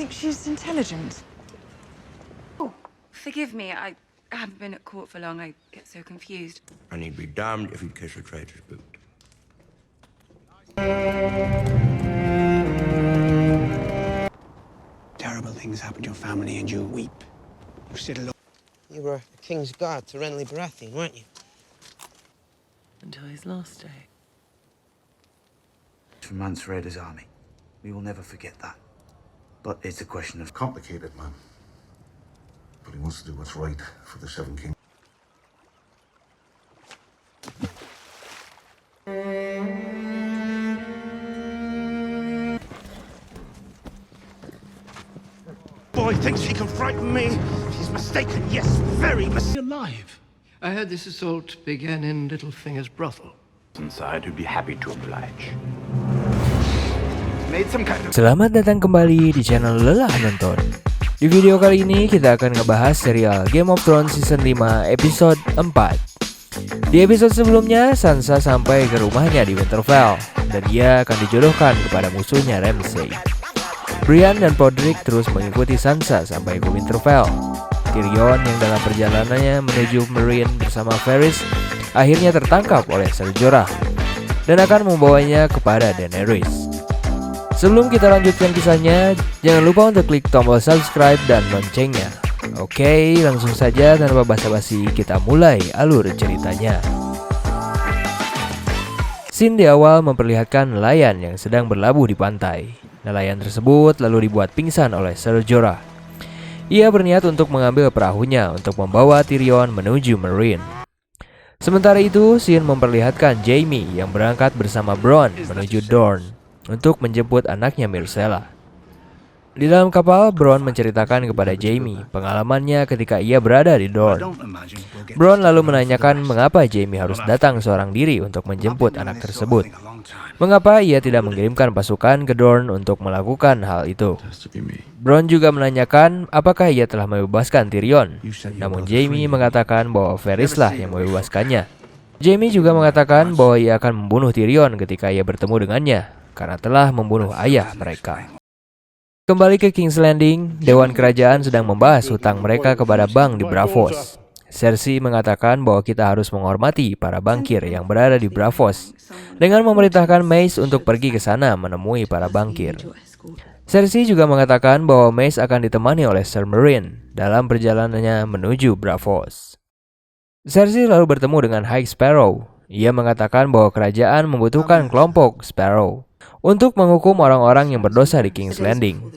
She's intelligent. Oh, forgive me. I haven't been at court for long. I get so confused. And he'd be damned if he'd kiss a traitor's boot. Terrible things happen to your family and you weep. You sit alone. You were the king's guard to Renly Baratheon, weren't you? Until his last day. From Mance Raider's army. We will never forget that. But it's a question of... Complicated, man. But he wants to do what's right for the Seven Kings. Boy thinks he can frighten me. He's mistaken, yes, very mistaken. Alive. I heard this assault began in Littlefinger's brothel. Inside, who'd be happy to oblige. Selamat datang kembali di channel Lelah Nonton. Di video kali ini kita akan ngebahas serial Game of Thrones Season 5 episode 4. Di episode sebelumnya, Sansa sampai ke rumahnya di Winterfell dan dia akan dijodohkan kepada musuhnya Ramsay. Brienne dan Podrick terus mengikuti Sansa sampai ke Winterfell. Tyrion yang dalam perjalanannya menuju Meereen bersama Varys akhirnya tertangkap oleh Ser Jorah dan akan membawanya kepada Daenerys. Sebelum kita lanjutkan kisahnya, jangan lupa untuk klik tombol subscribe dan loncengnya. Oke, langsung saja tanpa basa-basi kita mulai alur ceritanya. Scene di awal memperlihatkan nelayan yang sedang berlabuh di pantai. Nelayan tersebut lalu dibuat pingsan oleh Ser Jorah. Ia berniat untuk mengambil perahunya untuk membawa Tyrion menuju Meereen. Sementara itu, scene memperlihatkan Jaime yang berangkat bersama Bronn menuju Dorne untuk menjemput anaknya Myrcella. Di dalam kapal, Bronn menceritakan kepada Jaime pengalamannya ketika ia berada di Dorne. Bronn lalu menanyakan mengapa Jaime harus datang seorang diri untuk menjemput anak tersebut. Mengapa ia tidak mengirimkan pasukan ke Dorne untuk melakukan hal itu. Bronn juga menanyakan apakah ia telah membebaskan Tyrion. Namun Jaime mengatakan bahwa Varys lah yang membebaskannya. Jaime juga mengatakan bahwa ia akan membunuh Tyrion ketika ia bertemu dengannya karena telah membunuh ayah mereka. Kembali ke King's Landing, Dewan Kerajaan sedang membahas hutang mereka kepada bank di Braavos. Cersei mengatakan bahwa kita harus menghormati para bankir yang berada di Braavos dengan memerintahkan Mace untuk pergi ke sana menemui para bankir. Cersei juga mengatakan bahwa Mace akan ditemani oleh Ser Meereen dalam perjalanannya menuju Braavos. Cersei lalu bertemu dengan High Sparrow. Ia mengatakan bahwa kerajaan membutuhkan kelompok Sparrow untuk menghukum orang-orang yang berdosa di King's Landing.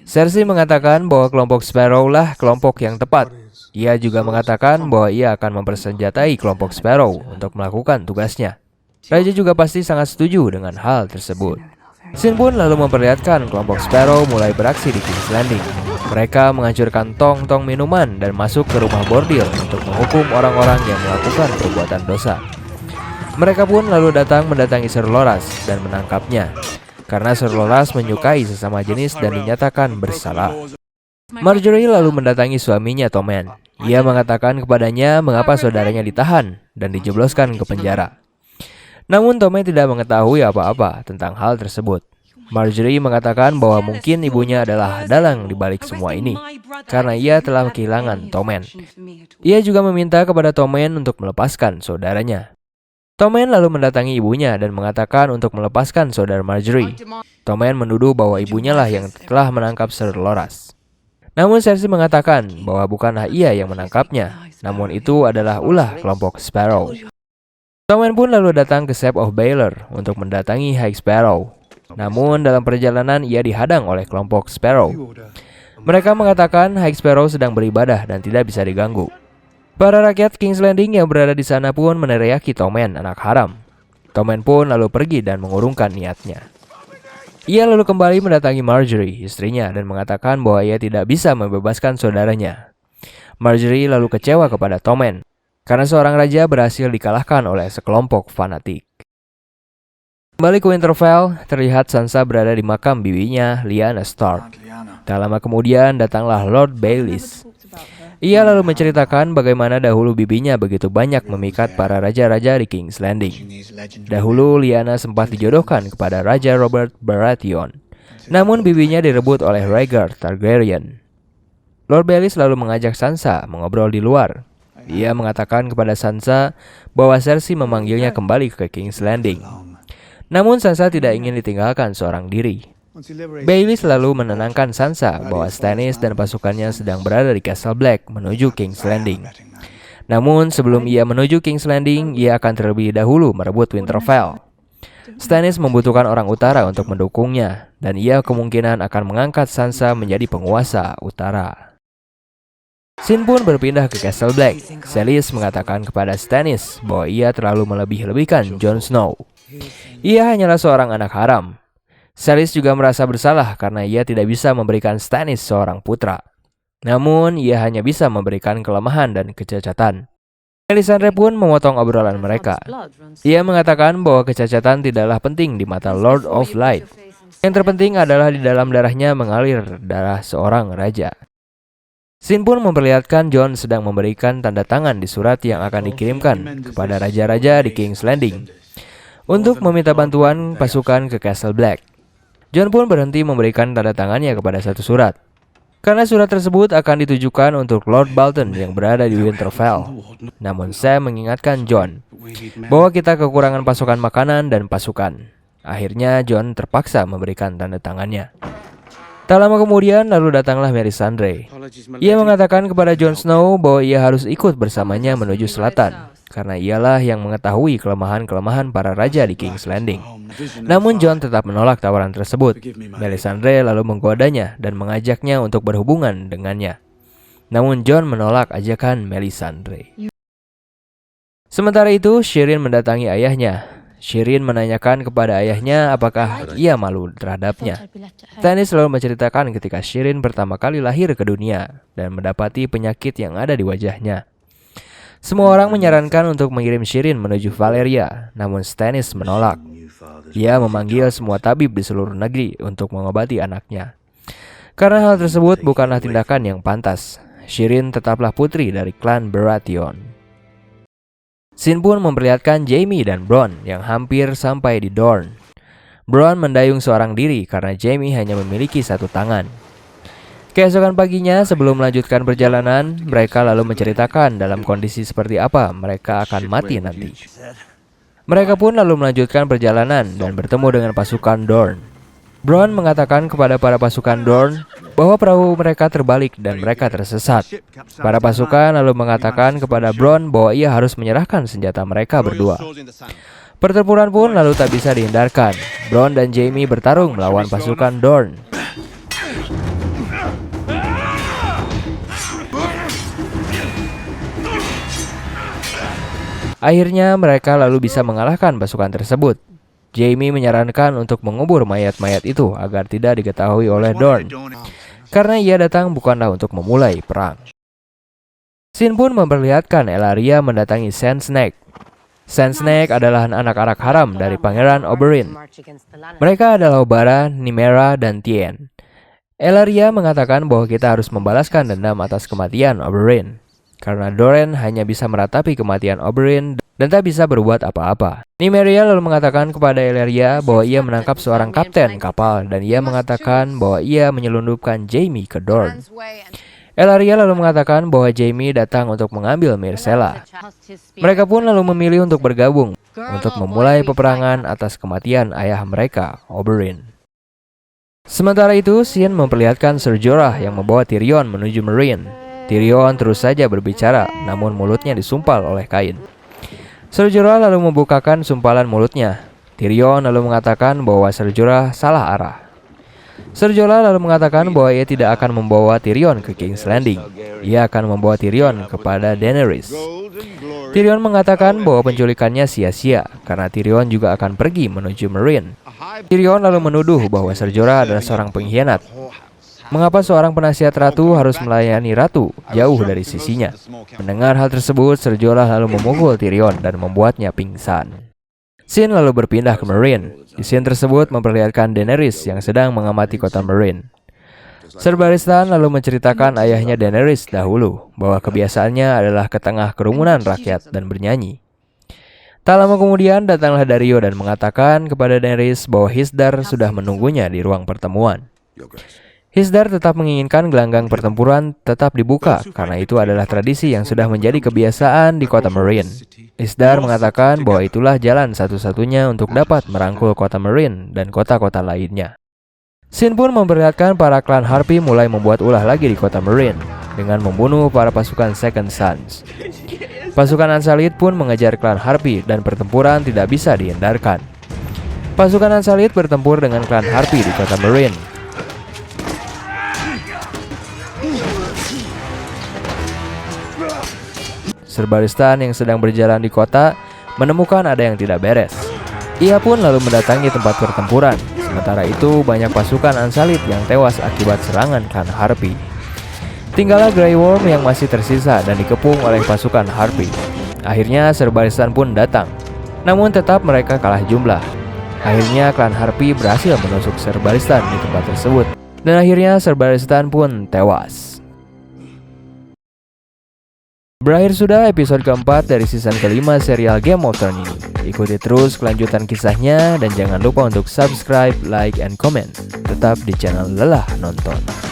Cersei mengatakan bahwa kelompok Sparrow lah kelompok yang tepat. Ia juga mengatakan bahwa ia akan mempersenjatai kelompok Sparrow untuk melakukan tugasnya. Raja juga pasti sangat setuju dengan hal tersebut. Scene pun lalu memperlihatkan kelompok Sparrow mulai beraksi di King's Landing. Mereka menghancurkan tong-tong minuman dan masuk ke rumah bordil untuk menghukum orang-orang yang melakukan perbuatan dosa. Mereka pun lalu datang mendatangi Ser Loras dan menangkapnya karena Ser Loras menyukai sesama jenis dan dinyatakan bersalah. Marjorie lalu mendatangi suaminya Tommen. Ia mengatakan kepadanya mengapa saudaranya ditahan dan dijebloskan ke penjara. Namun Tommen tidak mengetahui apa-apa tentang hal tersebut. Marjorie mengatakan bahwa mungkin ibunya adalah dalang di balik semua ini karena ia telah kehilangan Tommen. Ia juga meminta kepada Tommen untuk melepaskan saudaranya. Tommen lalu mendatangi ibunya dan mengatakan untuk melepaskan saudara Marjorie. Tommen menuduh bahwa ibunya lah yang telah menangkap Ser Loras. Namun Cersei mengatakan bahwa bukanlah ia yang menangkapnya, namun itu adalah ulah kelompok Sparrow. Tommen pun lalu datang ke Sept of Baelor untuk mendatangi High Sparrow. Namun dalam perjalanan ia dihadang oleh kelompok Sparrow. Mereka mengatakan High Sparrow sedang beribadah dan tidak bisa diganggu. Para rakyat King's Landing yang berada di sana pun meneriaki Tommen anak haram. Tommen pun lalu pergi dan mengurungkan niatnya. Ia lalu kembali mendatangi Marjorie, istrinya, dan mengatakan bahwa ia tidak bisa membebaskan saudaranya. Marjorie lalu kecewa kepada Tommen karena seorang raja berhasil dikalahkan oleh sekelompok fanatik. Kembali ke Winterfell, terlihat Sansa berada di makam bibinya, Lyanna Stark. Tak lama kemudian datanglah Lord Baelys. Ia lalu menceritakan bagaimana dahulu bibinya begitu banyak memikat para raja-raja di King's Landing. Dahulu Lyanna sempat dijodohkan kepada Raja Robert Baratheon. Namun bibinya direbut oleh Rhaegar Targaryen. Lord Baelish lalu mengajak Sansa mengobrol di luar. Ia mengatakan kepada Sansa bahwa Cersei memanggilnya kembali ke King's Landing. Namun Sansa tidak ingin ditinggalkan seorang diri. Baelish lalu menenangkan Sansa bahwa Stannis dan pasukannya sedang berada di Castle Black menuju King's Landing. Namun sebelum ia menuju King's Landing, ia akan terlebih dahulu merebut Winterfell. Stannis membutuhkan orang utara untuk mendukungnya, dan ia kemungkinan akan mengangkat Sansa menjadi penguasa utara. Scene pun berpindah ke Castle Black. Selyss mengatakan kepada Stannis bahwa ia terlalu melebih-lebihkan Jon Snow. Ia hanyalah seorang anak haram. Selyss juga merasa bersalah karena ia tidak bisa memberikan Stannis seorang putra. Namun, ia hanya bisa memberikan kelemahan dan kecacatan. Melisandre pun memotong obrolan mereka. Ia mengatakan bahwa kecacatan tidaklah penting di mata Lord of Light. Yang terpenting adalah di dalam darahnya mengalir darah seorang raja. Scene pun memperlihatkan Jon sedang memberikan tanda tangan di surat yang akan dikirimkan kepada raja-raja di King's Landing untuk meminta bantuan pasukan ke Castle Black. Jon pun berhenti memberikan tanda tangannya kepada satu surat, karena surat tersebut akan ditujukan untuk Lord Bolton yang berada di Winterfell. Namun Sam mengingatkan Jon bahwa kita kekurangan pasukan makanan dan pasukan. Akhirnya Jon terpaksa memberikan tanda tangannya. Tak lama kemudian lalu datanglah Melisandre. Ia mengatakan kepada Jon Snow bahwa ia harus ikut bersamanya menuju selatan, karena ialah yang mengetahui kelemahan-kelemahan para raja di King's Landing. Namun Jon tetap menolak tawaran tersebut. Melisandre lalu menggodanya dan mengajaknya untuk berhubungan dengannya. Namun Jon menolak ajakan Melisandre. Sementara itu, Shireen mendatangi ayahnya. Shireen menanyakan kepada ayahnya apakah ia malu terhadapnya. Stannis selalu menceritakan ketika Shireen pertama kali lahir ke dunia dan mendapati penyakit yang ada di wajahnya. Semua orang menyarankan untuk mengirim Shireen menuju Valyria, namun Stannis menolak. Ia memanggil semua tabib di seluruh negeri untuk mengobati anaknya. Karena hal tersebut bukanlah tindakan yang pantas, Shireen tetaplah putri dari klan Baratheon. Scene pun memperlihatkan Jaime dan Bronn yang hampir sampai di Dorne. Bronn mendayung seorang diri karena Jaime hanya memiliki satu tangan. Keesokan paginya sebelum melanjutkan perjalanan, mereka lalu menceritakan dalam kondisi seperti apa mereka akan mati nanti. Mereka pun lalu melanjutkan perjalanan dan bertemu dengan pasukan Dorne. Bronn mengatakan kepada para pasukan Dorne bahwa perahu mereka terbalik dan mereka tersesat. Para pasukan lalu mengatakan kepada Bronn bahwa ia harus menyerahkan senjata mereka berdua. Pertempuran pun lalu tak bisa dihindarkan. Bronn dan Jaime bertarung melawan pasukan Dorne. Akhirnya mereka lalu bisa mengalahkan pasukan tersebut. Jaime menyarankan untuk mengubur mayat-mayat itu agar tidak diketahui oleh Dorne, karena ia datang bukanlah untuk memulai perang. Scene pun memperlihatkan Ellaria mendatangi Sand Snake. Sand Snake adalah anak-anak haram dari Pangeran Oberyn. Mereka adalah Obara, Nymeria, dan Tien. Ellaria mengatakan bahwa kita harus membalaskan dendam atas kematian Oberyn, karena Doran hanya bisa meratapi kematian Oberyn dan tak bisa berbuat apa-apa. Nymeria lalu mengatakan kepada Ellaria bahwa ia menangkap seorang kapten kapal dan ia mengatakan bahwa ia menyelundupkan Jaime ke Dorne. Ellaria lalu mengatakan bahwa Jaime datang untuk mengambil Myrcella. Mereka pun lalu memilih untuk bergabung untuk memulai peperangan atas kematian ayah mereka, Oberyn. Sementara itu, Scene memperlihatkan Ser Jorah yang membawa Tyrion menuju Meereen. Tyrion terus saja berbicara, namun mulutnya disumpal oleh kain. Ser Jorah lalu membukakan sumpalan mulutnya. Tyrion lalu mengatakan bahwa Ser Jorah salah arah. Ser Jorah lalu mengatakan bahwa ia tidak akan membawa Tyrion ke King's Landing. Ia akan membawa Tyrion kepada Daenerys. Tyrion mengatakan bahwa penculikannya sia-sia karena Tyrion juga akan pergi menuju Meereen. Tyrion lalu menuduh bahwa Ser Jorah adalah seorang pengkhianat. Mengapa seorang penasihat ratu harus melayani ratu jauh dari sisinya? Mendengar hal tersebut, Ser Jorah lalu memukul Tyrion dan membuatnya pingsan. Scene lalu berpindah ke Meereen. Di scene tersebut memperlihatkan Daenerys yang sedang mengamati kota Meereen. Ser Barristan lalu menceritakan ayahnya Daenerys dahulu bahwa kebiasaannya adalah ke tengah kerumunan rakyat dan bernyanyi. Tak lama kemudian datanglah Daario dan mengatakan kepada Daenerys bahwa Hisdar sudah menunggunya di ruang pertemuan. Hisdar tetap menginginkan gelanggang pertempuran tetap dibuka karena itu adalah tradisi yang sudah menjadi kebiasaan di kota Meereen. Hisdar mengatakan bahwa itulah jalan satu-satunya untuk dapat merangkul kota Meereen dan kota-kota lainnya. Shin pun memperlihatkan para klan Harpy mulai membuat ulah lagi di kota Meereen dengan membunuh para pasukan Second Sons. Pasukan Unsullied pun mengejar klan Harpy dan pertempuran tidak bisa dihindarkan. Pasukan Unsullied bertempur dengan klan Harpy di kota Meereen. Ser Barristan yang sedang berjalan di kota menemukan ada yang tidak beres. Ia pun lalu mendatangi tempat pertempuran. Sementara itu banyak pasukan Unsullied yang tewas akibat serangan klan Harpy. Tinggallah Grey Worm yang masih tersisa dan dikepung oleh pasukan Harpy. Akhirnya Ser Barristan pun datang. Namun tetap mereka kalah jumlah. Akhirnya klan Harpy berhasil menusuk Ser Barristan di tempat tersebut. Dan akhirnya Ser Barristan pun tewas. Berakhir sudah episode keempat dari season kelima serial Game of Thrones ini. Ikuti terus kelanjutan kisahnya dan jangan lupa untuk subscribe, like, and comment. Tetap di channel Lelah Nonton.